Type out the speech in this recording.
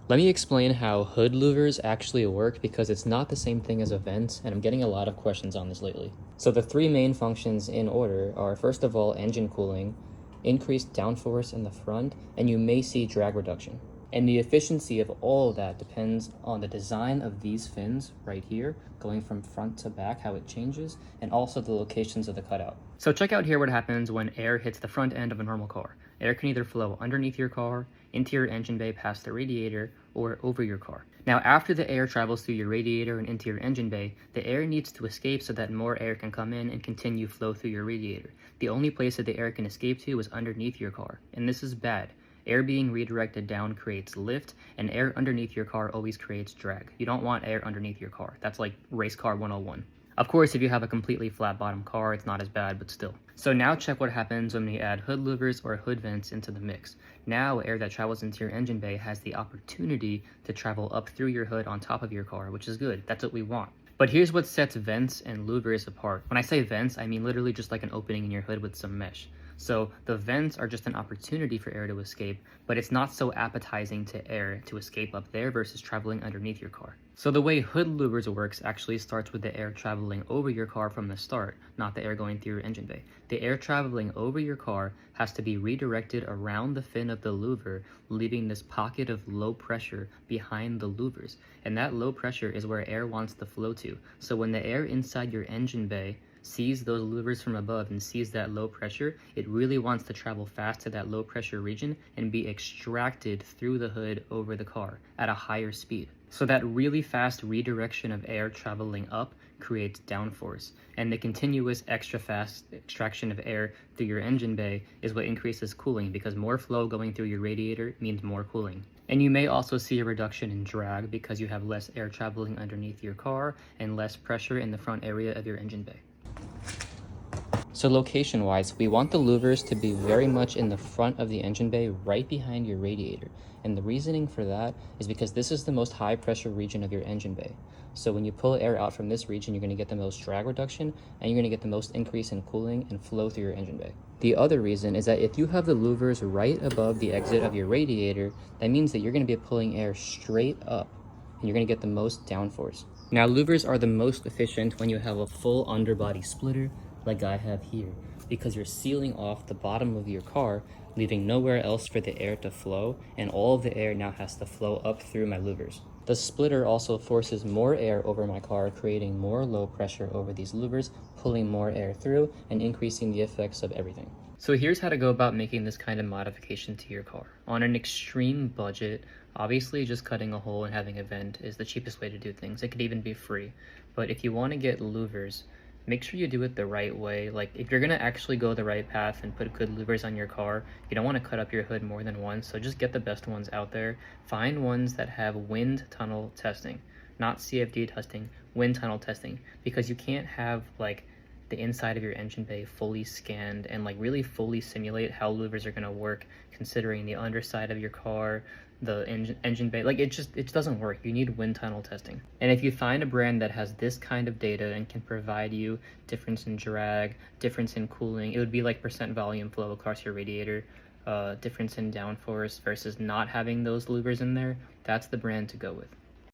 Let me explain how hood louvers actually work because it's not the same thing as a vent, and I'm getting a lot of questions on this lately. So the three main functions in order are, first of all, engine cooling, increased downforce in the front, and you may see drag reduction. And the efficiency of all of that depends on the design of these fins right here, going from front to back, how it changes, and also the locations of the cutout. So check out here what happens when air hits the front end of a normal car. Air can either flow underneath your car, into your engine bay past the radiator, or over your car. Now, after the air travels through your radiator and into your engine bay, the air needs to escape so that more air can come in and continue flow through your radiator. The only place that the air can escape to is underneath your car, and this is bad. Air being redirected down creates lift, and air underneath your car always creates drag. You don't want air underneath your car. That's like race car 101. Of course, if you have a completely flat bottom car, it's not as bad, but still. So now check what happens when we add hood louvers or hood vents into the mix. Now air that travels into your engine bay has the opportunity to travel up through your hood on top of your car, which is good. That's what we want. But here's what sets vents and louvers apart. When I say vents, I mean literally just like an opening in your hood with some mesh. So the vents are just an opportunity for air to escape, but it's not so appetizing to air to escape up there versus traveling underneath your car. So the way hood louvers works actually starts with the air traveling over your car from the start, not the air going through your engine bay. The air traveling over your car has to be redirected around the fin of the louver, leaving this pocket of low pressure behind the louvers. And that low pressure is where air wants to flow to. So when the air inside your engine bay sees those louvers from above and sees that low pressure, it really wants to travel fast to that low pressure region and be extracted through the hood over the car at a higher speed. So that really fast redirection of air traveling up creates downforce, and the continuous extra fast extraction of air through your engine bay is what increases cooling, because more flow going through your radiator means more cooling. And you may also see a reduction in drag because you have less air traveling underneath your car and less pressure in the front area of your engine bay. So location-wise, we want the louvers to be very much in the front of the engine bay, right behind your radiator. And the reasoning for that is because this is the most high pressure region of your engine bay. So when you pull air out from this region, you're going to get the most drag reduction, and you're going to get the most increase in cooling and flow through your engine bay. The other reason is that if you have the louvers right above the exit of your radiator, that means that you're going to be pulling air straight up, and you're going to get the most downforce. Now, louvers are the most efficient when you have a full underbody splitter, like I have here, because you're sealing off the bottom of your car, leaving nowhere else for the air to flow, and all of the air now has to flow up through my louvers. The splitter also forces more air over my car, creating more low pressure over these louvers, pulling more air through, and increasing the effects of everything. So here's how to go about making this kind of modification to your car. On an extreme budget, obviously just cutting a hole and having a vent is the cheapest way to do things. It could even be free. But if you want to get louvers, make sure you do it the right way. Like, if you're gonna actually go the right path and put good louvers on your car, you don't want to cut up your hood more than once, so just get the best ones out there. Find ones that have wind tunnel testing, not CFD testing, wind tunnel testing, because you can't have like the inside of your engine bay fully scanned and like really fully simulate how louvers are going to work, considering the underside of your car, the engine bay. Like, it doesn't work. You need wind tunnel testing. And if you find a brand that has this kind of data and can provide you difference in drag, difference in cooling, it would be like percent volume flow across your radiator, difference in downforce versus not having those louvers in there, that's the brand to go with.